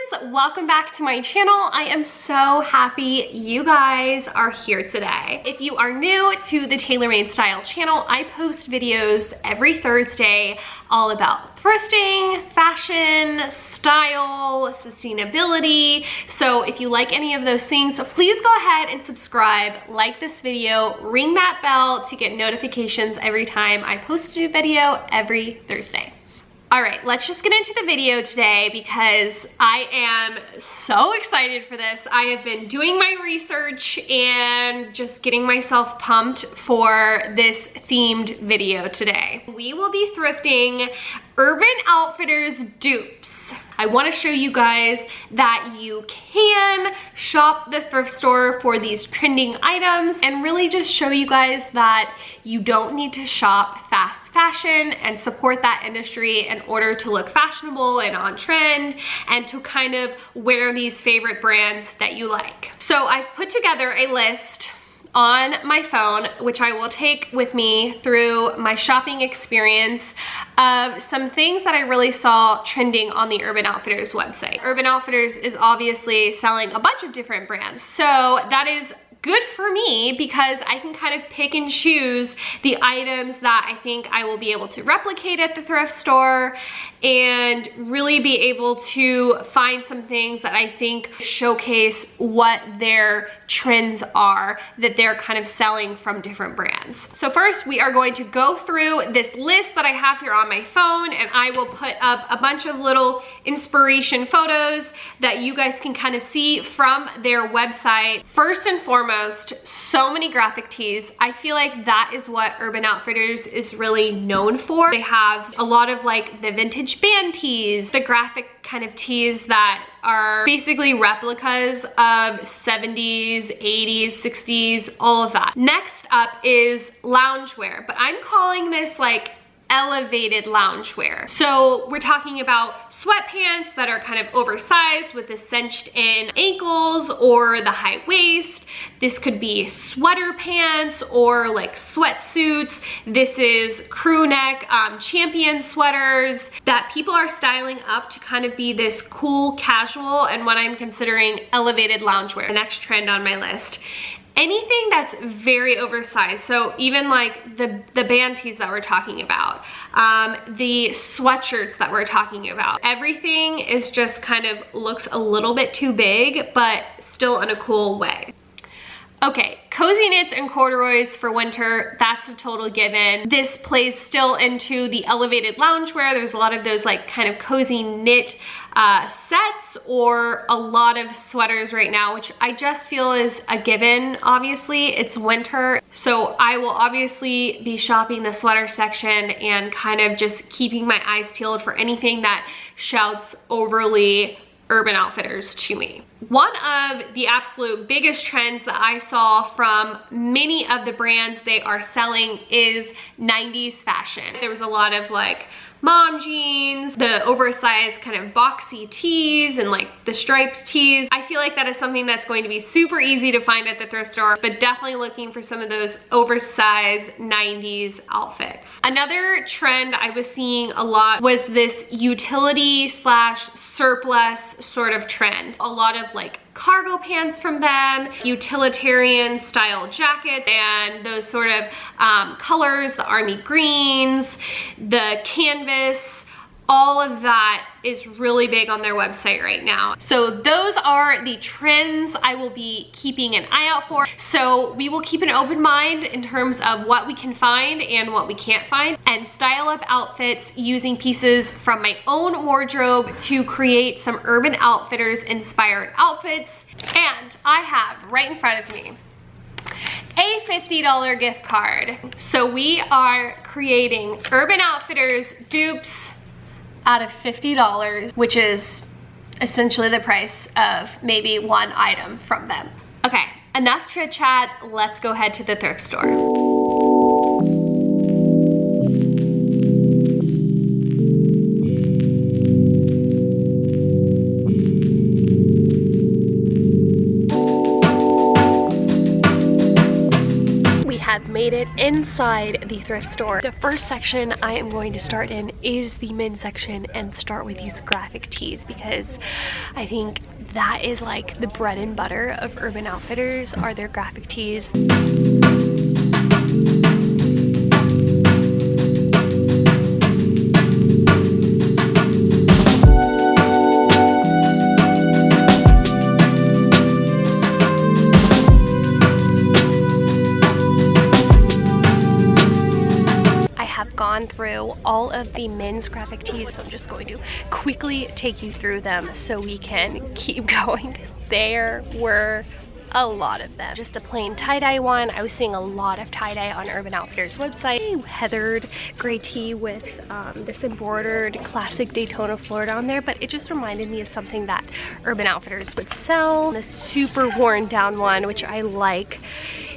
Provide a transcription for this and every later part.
friends, welcome back to my channel. I am so happy you guys are here today. If you are new to the Taylor Made Style channel, I post videos every Thursday all about thrifting, fashion, style, sustainability. So if you like any of those things, please go ahead and subscribe, like this video, ring that bell to get notifications every time I post a new video every Thursday. All right, let's just get into the video today because I am so excited for this. I have been doing my research and just getting myself pumped for this themed video today. We will be thrifting Urban Outfitters dupes. I want to show you guys that you can shop the thrift store for these trending items and really just show you guys that you don't need to shop fast fashion and support that industry in order to look fashionable and on trend and to kind of wear these favorite brands that you like. So I've put together a list on my phone, which I will take with me through my shopping experience of some things that I really saw trending on the Urban Outfitters website. Urban Outfitters is obviously selling a bunch of different brands, so that is good for me because I can kind of pick and choose the items that I think I will be able to replicate at the thrift store and really be able to find some things that I think showcase what their trends are that they're kind of selling from different brands. So first we are going to go through this list that I have here on my phone, and I will put up a bunch of little inspiration photos that you guys can kind of see from their website. First and foremost, so many graphic tees. I feel like that is what Urban Outfitters is really known for. They have a lot of like the vintage band tees, the graphic kind of tees that are basically replicas of 70s, 80s, 60s, all of that. Next up is loungewear, but I'm calling this like elevated loungewear. So we're talking about sweatpants that are kind of oversized with the cinched in ankles or the high waist. This could be sweater pants or like sweatsuits. This is crew neck champion sweaters that people are styling up to kind of be this cool casual and what I'm considering elevated loungewear. The next trend on my list. Anything that's very oversized, so even like the band tees that we're talking about, the sweatshirts that we're talking about, everything is just kind of looks a little bit too big, but still in a cool way. Okay, cozy knits and corduroys for winter, that's a total given. This plays still into the elevated loungewear. There's a lot of those like kind of cozy knit sets or a lot of sweaters right now, which I just feel is a given. Obviously, it's winter, so I will obviously be shopping the sweater section and kind of just keeping my eyes peeled for anything that shouts overly Urban Outfitters to me. One of the absolute biggest trends that I saw from many of the brands they are selling is 90s fashion. There was a lot of like mom jeans, the oversized kind of boxy tees and like the striped tees. I feel like that is something that's going to be super easy to find at the thrift store, but definitely looking for some of those oversized 90s outfits. Another trend I was seeing a lot was this utility slash surplus sort of trend. A lot of like cargo pants from them, utilitarian style jackets, and those sort of colors, the army greens, the canvas, all of that is really big on their website right now. So those are the trends I will be keeping an eye out for. So we will keep an open mind in terms of what we can find and what we can't find, and style up outfits using pieces from my own wardrobe to create some Urban Outfitters inspired outfits. And I have right in front of me a $50 gift card. So we are creating Urban Outfitters dupes out of $50, which is essentially the price of maybe one item from them. Okay, enough chit chat, let's go head to the thrift store. We have made made it inside the thrift store. The first section I am going to start in is the men's section and start with these graphic tees, because I think that is like the bread and butter of Urban Outfitters, are their graphic tees. Gone through all of the men's graphic tees, so I'm just going to quickly take you through them so we can keep going, because there were a lot of them. Just a plain tie-dye one. I was seeing a lot of tie-dye on Urban Outfitters website. A heathered gray tee with this embroidered classic Daytona Florida on there, but it just reminded me of something that Urban Outfitters would sell. This super worn down one, which I like,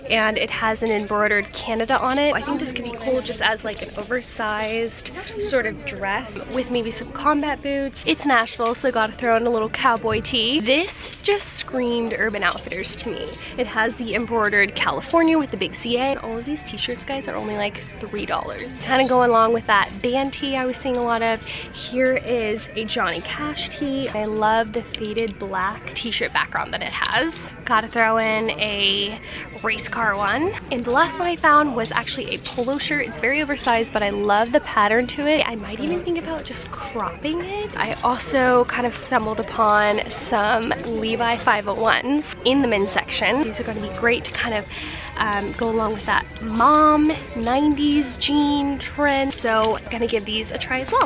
and it has an embroidered Canada on it. I think this could be cool just as like an oversized sort of dress with maybe some combat boots. It's Nashville, so gotta throw in a little cowboy tee. This just screamed Urban Outfitters to me. It has the embroidered California with the big CA. All of these t-shirts, guys, are only like $3. Kind of going along with that band tee I was seeing a lot of. Here is a Johnny Cash tee. I love the faded black t-shirt background that it has. Gotta throw in a race car one. And the last one I found was actually a polo shirt. It's very oversized, but I love the pattern to it. I might even think about just cropping it. I also kind of stumbled upon some Levi 501s in the men's section. These are going to be great to kind of go along with that mom 90s jean trend. So I'm gonna give these a try as well.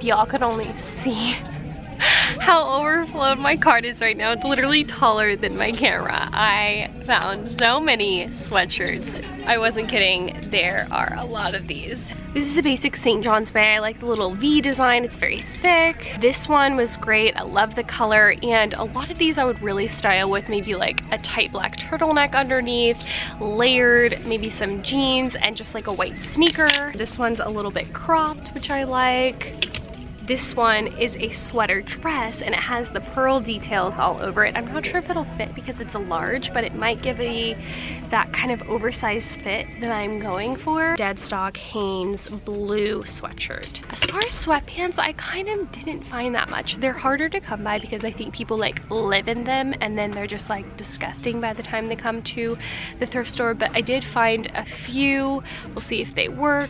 Y'all could only see how overflowed my cart is right now. It's literally taller than my camera. I found so many sweatshirts. I wasn't kidding, there are a lot of these. This is a basic St. John's Bay. I like the little V design, it's very thick. This one was great, I love the color, and a lot of these I would really style with maybe like a tight black turtleneck underneath, layered, maybe some jeans, and just like a white sneaker. This one's a little bit cropped, which I like. This one is a sweater dress and it has the pearl details all over it. I'm not sure if it'll fit because it's a large, but it might give me that kind of oversized fit that I'm going for. Dead stock Hanes blue sweatshirt. As far as sweatpants, I kind of didn't find that much. They're harder to come by because I think people like live in them and then they're just like disgusting by the time they come to the thrift store, but I did find a few. We'll see if they work.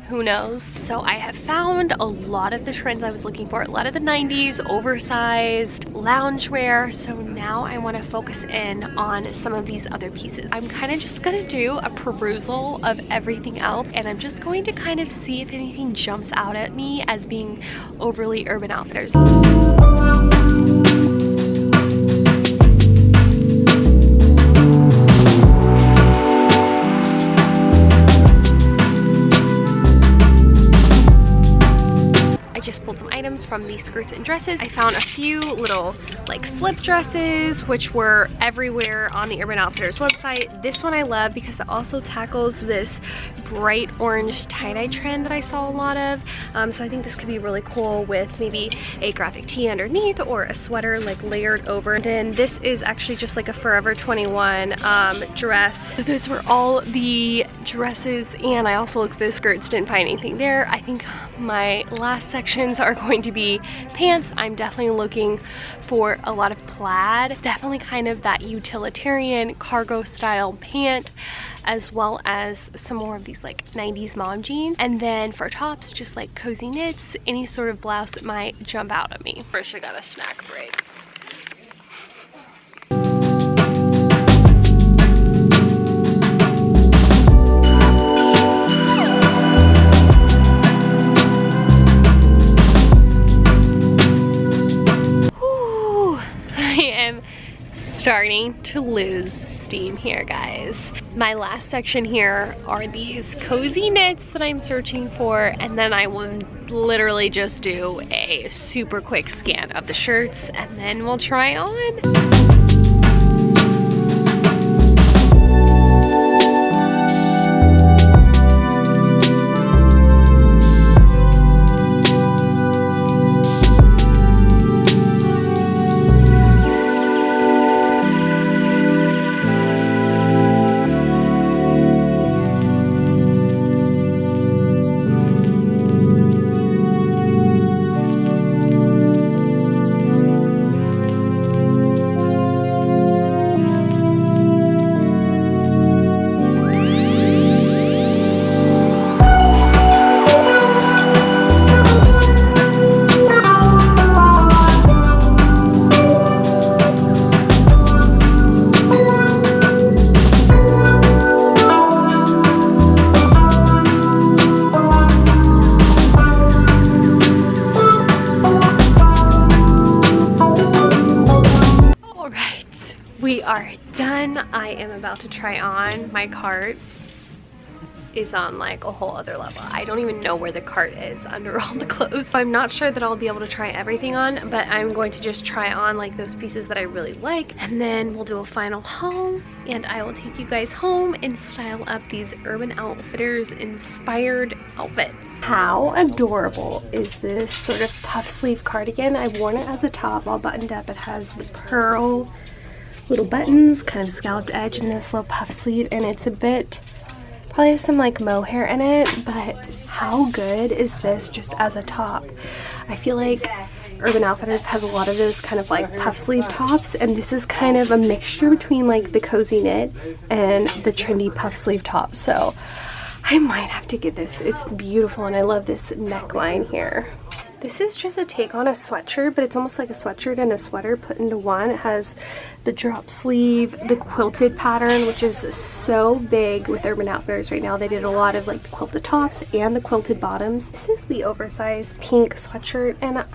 Who knows? So I have found a lot of the trends I was looking for, a lot of the 90s oversized loungewear. So now I want to focus in on some of these other pieces. I'm kind of just gonna do a perusal of everything else, and I'm just going to kind of see if anything jumps out at me as being overly Urban Outfitters. From the skirts and dresses. I found a few little like slip dresses, which were everywhere on the Urban Outfitters website. This one I love because it also tackles this bright orange tie-dye trend that I saw a lot of. So I think this could be really cool with maybe a graphic tee underneath or a sweater like layered over. And then this is actually just like a Forever 21 dress. So those were all the dresses, and I also looked for the skirts, didn't find anything there. I think my last sections are going to be pants. I'm definitely looking for a lot of plaid, definitely kind of that utilitarian cargo style pant, as well as some more of these like 90s mom jeans. And then for tops, just like cozy knits, any sort of blouse that might jump out at me. First I got a snack break. Starting to lose steam here, guys. My last section here are these cozy knits that I'm searching for, and then I will literally just do a super quick scan of the shirts and then we'll try on. We are done. I am about to try on. My cart is on like a whole other level. I don't even know where the cart is under all the clothes. I'm not sure that I'll be able to try everything on, but I'm going to just try on like those pieces that I really like, and then we'll do a final haul and I will take you guys home and style up these Urban Outfitters inspired outfits. How adorable is this sort of puff sleeve cardigan? I've worn it as a top, all buttoned up. It has the pearl little buttons, kind of scalloped edge, and this little puff sleeve, and it's a bit, probably has some like mohair in it, but how good is this just as a top? I feel like Urban Outfitters has a lot of those kind of like puff sleeve tops, and this is kind of a mixture between like the cozy knit and the trendy puff sleeve top, so I might have to get this. It's beautiful and I love this neckline here. This is just a take on a sweatshirt, but it's almost like a sweatshirt and a sweater put into one. It has the drop sleeve, the quilted pattern, which is so big with Urban Outfitters right now. They did a lot of like the quilted tops and the quilted bottoms. This is the oversized pink sweatshirt, and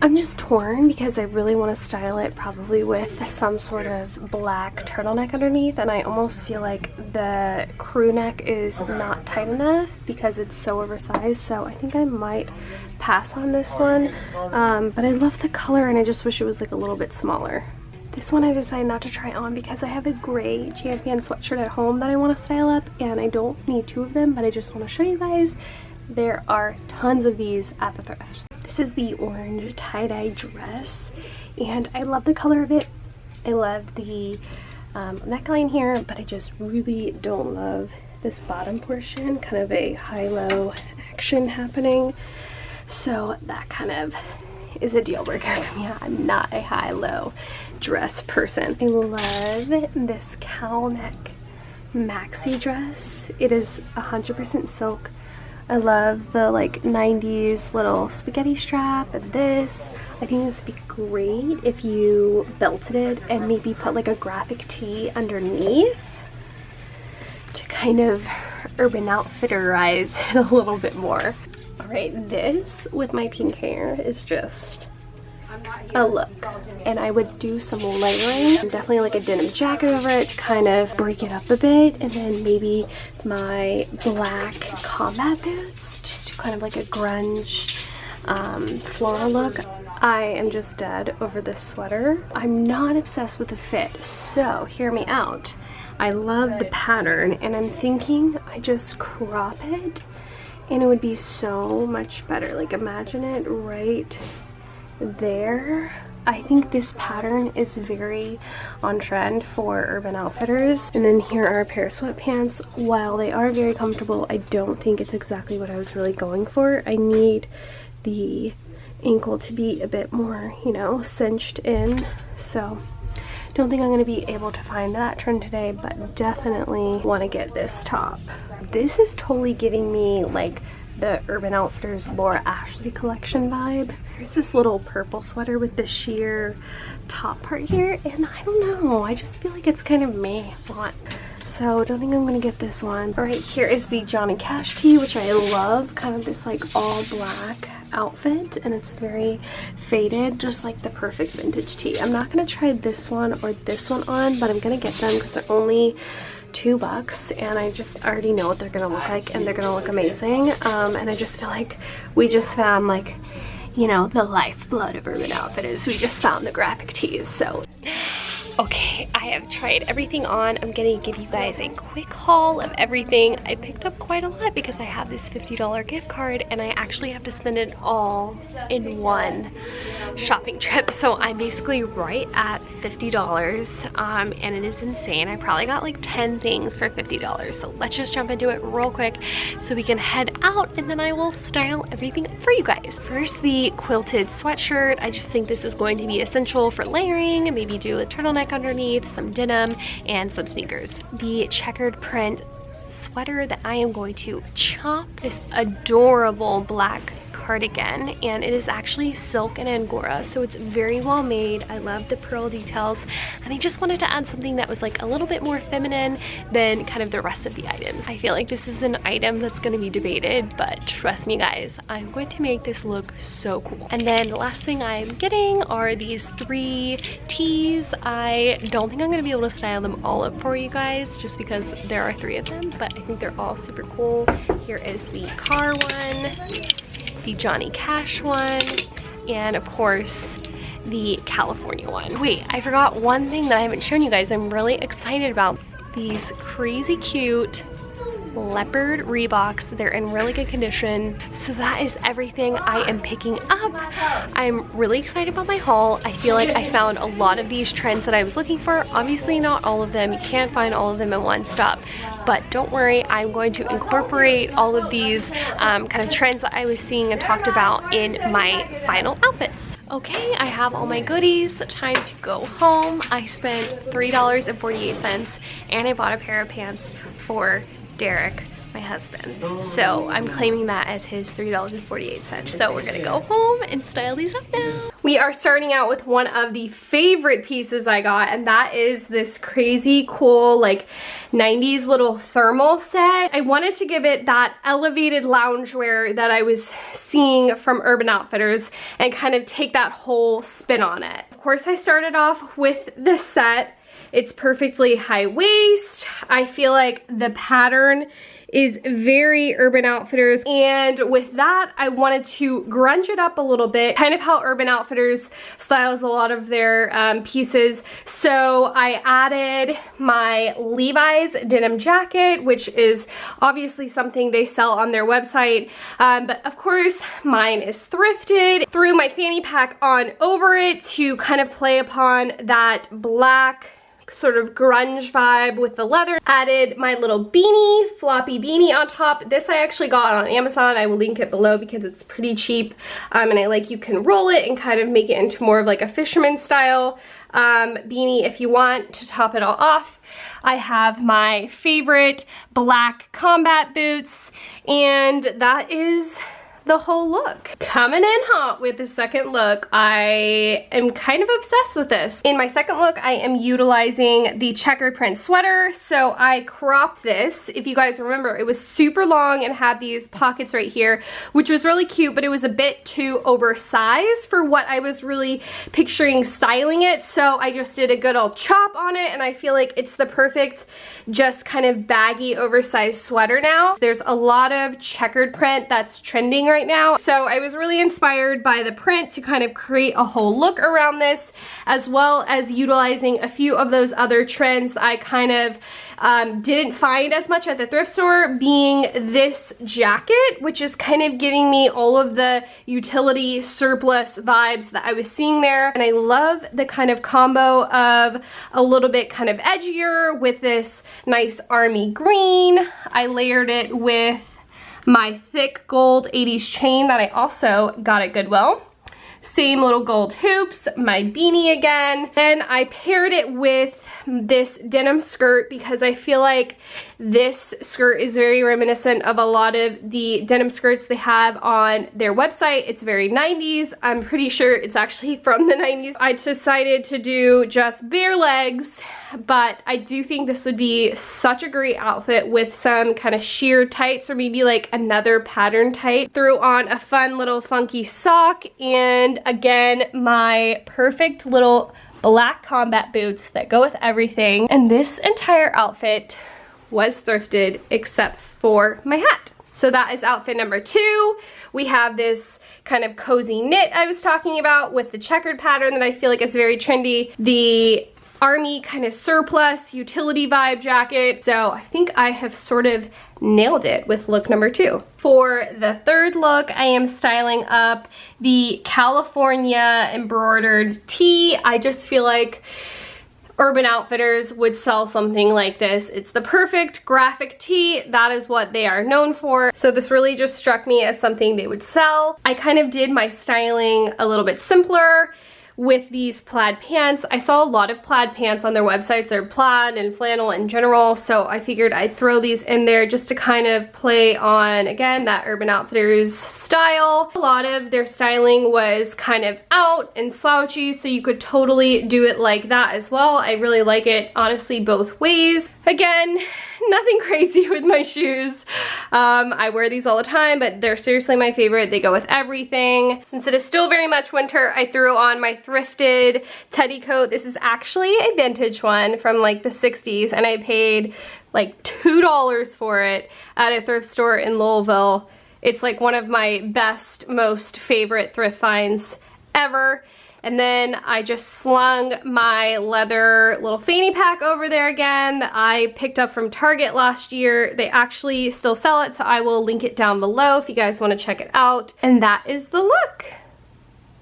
I'm just torn because I really want to style it probably with some sort of black turtleneck underneath, and I almost feel like the crew neck is not tight enough because it's so oversized, so I think I might pass on this one, but I love the color and I just wish it was like a little bit smaller. This one I decided not to try on because I have a gray Champion sweatshirt at home that I want to style up, and I don't need two of them, but I just want to show you guys there are tons of these at the thrift. This is the orange tie-dye dress and I love the color of it. I love the neckline here, but I just really don't love this bottom portion, kind of a high-low action happening. So that kind of is a deal breaker for me. I'm not a high-low dress person. I love this cowl neck maxi dress. It is 100% silk. I love the like 90s little spaghetti strap, and this. I think this would be great if you belted it and maybe put like a graphic tee underneath to kind of Urban Outfitterize it a little bit more. Alright, this with my pink hair is just a look, and I would do some layering, definitely like a denim jacket over it to kind of break it up a bit, and then maybe my black combat boots just to kind of like a grunge floral look. I am just dead over this sweater. I'm not obsessed with the fit, so hear me out. I love the pattern and I'm thinking I just crop it and it would be so much better. Like imagine it right there. I think this pattern is very on trend for Urban Outfitters. And then here are a pair of sweatpants. While they are very comfortable, I don't think it's exactly what I was really going for. I need the ankle to be a bit more, you know, cinched in. So don't think I'm going to be able to find that trend today, but definitely want to get this top. This is totally giving me like the Urban Outfitters Laura Ashley collection vibe. There's this little purple sweater with the sheer top part here, and I don't know, I just feel like it's kind of meh font. So don't think I'm gonna get this one. All right, here is the Johnny Cash tee, which I love, kind of this like all black outfit, and it's very faded, just like the perfect vintage tee. I'm not gonna try this one or this one on, but I'm gonna get them because they're only $2 and I just already know what they're gonna look like, and they're gonna look amazing. And I just feel like we just found, like, you know, the lifeblood of Urban Outfitters. We just found the graphic tees. So okay, I have tried everything on. I'm gonna give you guys a quick haul of everything. I picked up quite a lot because I have this $50 gift card and I actually have to spend it all in one shopping trip. So I'm basically right at $50, and it is insane. I probably got like 10 things for $50. So let's just jump into it real quick so we can head out, and then I will style everything for you guys. First, the quilted sweatshirt. I just think this is going to be essential for layering, maybe do a turtleneck underneath, some denim, and some sneakers. The checkered print sweater that I am going to chop, this adorable black cardigan, and it is actually silk and angora, so it's very well made. I love the pearl details, and I just wanted to add something that was like a little bit more feminine than kind of the rest of the items. I feel like this is an item that's going to be debated, but trust me guys, I'm going to make this look so cool. And then the last thing I'm getting are these 3 tees. I don't think I'm going to be able to style them all up for you guys just because there are 3 of them, but I think they're all super cool. Here is the car one, the Johnny Cash one, and of course the California one. Wait, I forgot one thing that I haven't shown you guys. I'm really excited about these crazy cute leopard Reeboks. They're in really good condition. So that is everything I am picking up. I'm really excited about my haul. I feel like I found a lot of these trends that I was looking for. Obviously not all of them. You can't find all of them in one stop, but don't worry, I'm going to incorporate all of these kind of trends that I was seeing and talked about in my final outfits. Okay, I have all my goodies. Time to go home. I spent $3.48 and I bought a pair of pants for Derek, my husband. So I'm claiming that as his $3.48. So we're gonna go home and style these up now. We are starting out with one of the favorite pieces I got, and that is this crazy cool like 90s little thermal set. I wanted to give it that elevated loungewear that I was seeing from Urban Outfitters and kind of take that whole spin on it. Of course, I started off with this set. It's perfectly high waist. I feel like the pattern is very Urban Outfitters, and with that I wanted to grunge it up a little bit, kind of how Urban Outfitters styles a lot of their pieces. So I added my Levi's denim jacket, which is obviously something they sell on their website, but of course mine is thrifted. Threw my fanny pack on over it to kind of play upon that black sort of grunge vibe with the leather. Added my little beanie, floppy beanie on top. This I actually got on Amazon. I will link it below because it's pretty cheap, and I like you can roll it and kind of make it into more of like a fisherman style beanie if you want to top it all off. I have my favorite black combat boots, and that is the whole look. Coming in hot with the second look. I am kind of obsessed with this. In my second look, I am utilizing the checkered print sweater. So I cropped this. If you guys remember, it was super long and had these pockets right here, which was really cute, but it was a bit too oversized for what I was really picturing styling it. So I just did a good old chop on it, and I feel like it's the perfect just kind of baggy oversized sweater now. There's a lot of checkered print that's trending right now, so I was really inspired by the print to kind of create a whole look around this, as well as utilizing a few of those other trends that I kind of didn't find as much at the thrift store, being this jacket, which is kind of giving me all of the utility surplus vibes that I was seeing there. And I love the kind of combo of a little bit kind of edgier with this nice army green. I layered it with my thick gold 80s chain that I also got at Goodwill. Same little gold hoops, my beanie again. Then I paired it with this denim skirt because I feel like This skirt is very reminiscent of a lot of the denim skirts they have on their website. It's very 90s. I'm pretty sure it's actually from the 90s. I decided to do just bare legs, but I do think this would be such a great outfit with some kind of sheer tights or maybe like another pattern tight. Threw on a fun little funky sock and again my perfect little black combat boots that go with everything. And this entire outfit was thrifted except for my hat. So that is outfit number 2. We have this kind of cozy knit I was talking about with the checkered pattern that I feel like is very trendy. The army kind of surplus utility vibe jacket. So I think I have sort of nailed it with look number 2. For the third look, I am styling up the California embroidered tee. I just feel like Urban Outfitters would sell something like this. It's the perfect graphic tee. That is what they are known for. So this really just struck me as something they would sell. I kind of did my styling a little bit simpler with these plaid pants. I saw a lot of plaid pants on their websites. They're plaid and flannel in general, so I figured I'd throw these in there just to kind of play on, again, that Urban Outfitters style. A lot of their styling was kind of out and slouchy, so you could totally do it like that as well. I really like it, honestly, both ways. Again, nothing crazy with my shoes. I wear these all the time, but they're seriously my favorite. They go with everything. Since it is still very much winter, I threw on my thrifted teddy coat. This is actually a vintage one from like the 60s, and I paid like $2 for it at a thrift store in Louisville. It's like one of my best, most favorite thrift finds ever. And then I just slung my leather little fanny pack over there again that I picked up from Target last year. They actually still sell it, so I will link it down below if you guys want to check it out. And that is the look.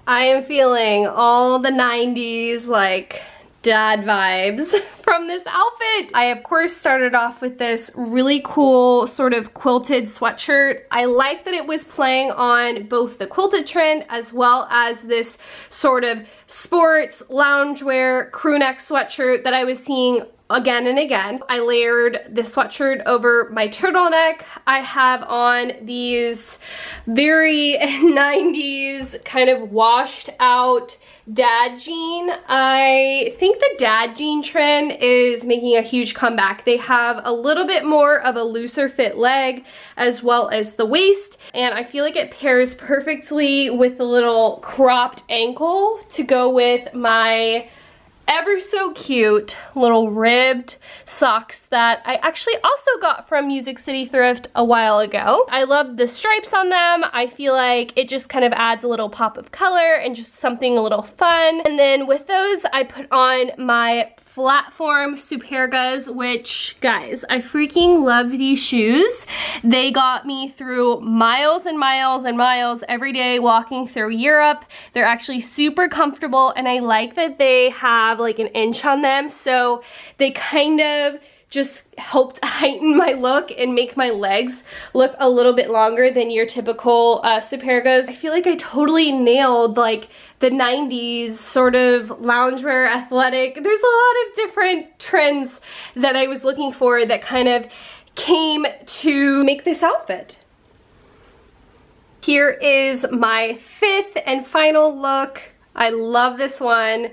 I am feeling all the 90s like dad vibes from this outfit. I of course started off with this really cool sort of quilted sweatshirt. I like that it was playing on both the quilted trend as well as this sort of sports loungewear crew neck sweatshirt that I was seeing again and again. I layered this sweatshirt over my turtleneck. I have on these very 90s kind of washed out dad jean. I think the dad jean trend is making a huge comeback. They have a little bit more of a looser fit leg as well as the waist, and I feel like it pairs perfectly with the little cropped ankle to go with my ever so cute little ribbed socks that I actually also got from Music City Thrift a while ago. I love the stripes on them. I feel like it just kind of adds a little pop of color and just something a little fun. And then with those, I put on my platform Supergas, which, guys, I freaking love these shoes. They got me through miles and miles and miles every day walking through Europe. They're actually super comfortable, and I like that they have like an inch on them, so they kind of just helped heighten my look and make my legs look a little bit longer than your typical Supergas. I feel like I totally nailed like the 90s sort of loungewear athletic. There's a lot of different trends that I was looking for that kind of came to make this outfit. Here is my fifth and final look. I love this one,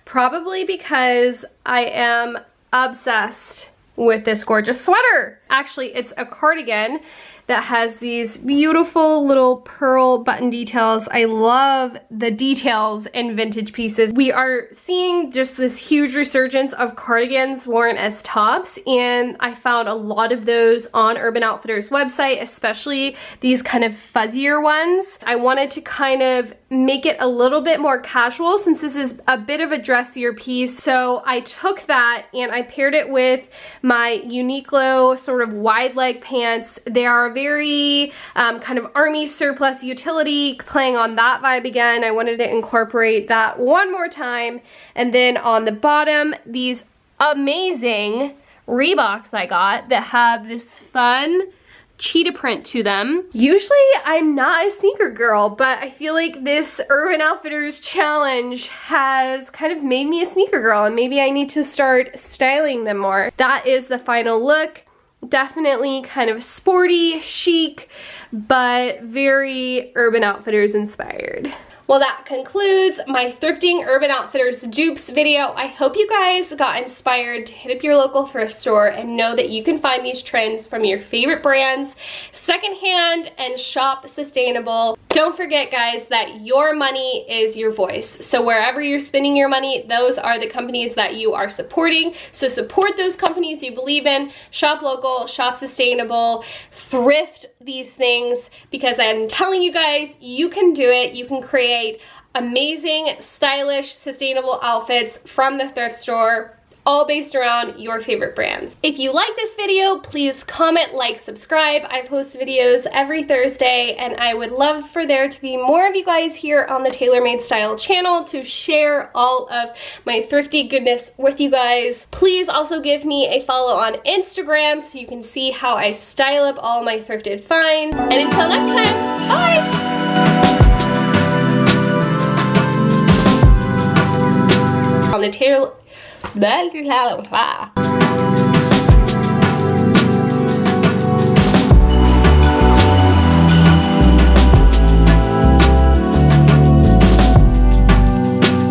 probably because I am obsessed with this gorgeous sweater. Actually, it's a cardigan that has these beautiful little pearl button details. I love the details in vintage pieces. We are seeing just this huge resurgence of cardigans worn as tops, and I found a lot of those on Urban Outfitters website, especially these kind of fuzzier ones. I wanted to kind of make it a little bit more casual since this is a bit of a dressier piece. So I took that and I paired it with my Uniqlo sort of wide leg pants. They are very kind of army surplus utility, playing on that vibe again. I wanted to incorporate that one more time. And then on the bottom, these amazing Reeboks I got that have this fun cheetah print to them. Usually I'm not a sneaker girl, but I feel like this Urban Outfitters challenge has kind of made me a sneaker girl, and maybe I need to start styling them more. That is the final look. Definitely kind of sporty, chic, but very Urban Outfitters inspired. Well, that concludes my Thrifting Urban Outfitters dupes video. I hope you guys got inspired to hit up your local thrift store and know that you can find these trends from your favorite brands secondhand and shop sustainable. Don't forget, guys, that your money is your voice. So wherever you're spending your money, those are the companies that you are supporting. So support those companies you believe in. Shop local, shop sustainable, thrift these things, because I'm telling you guys, you can do it. You can create amazing, stylish, sustainable outfits from the thrift store, all based around your favorite brands. If you like this video, please comment, like, subscribe. I post videos every Thursday, and I would love for there to be more of you guys here on the Tailor Made Style channel to share all of my thrifty goodness with you guys. Please also give me a follow on Instagram so you can see how I style up all my thrifted finds. And until next time, bye! On the Tailor... Blah, blah, blah, blah.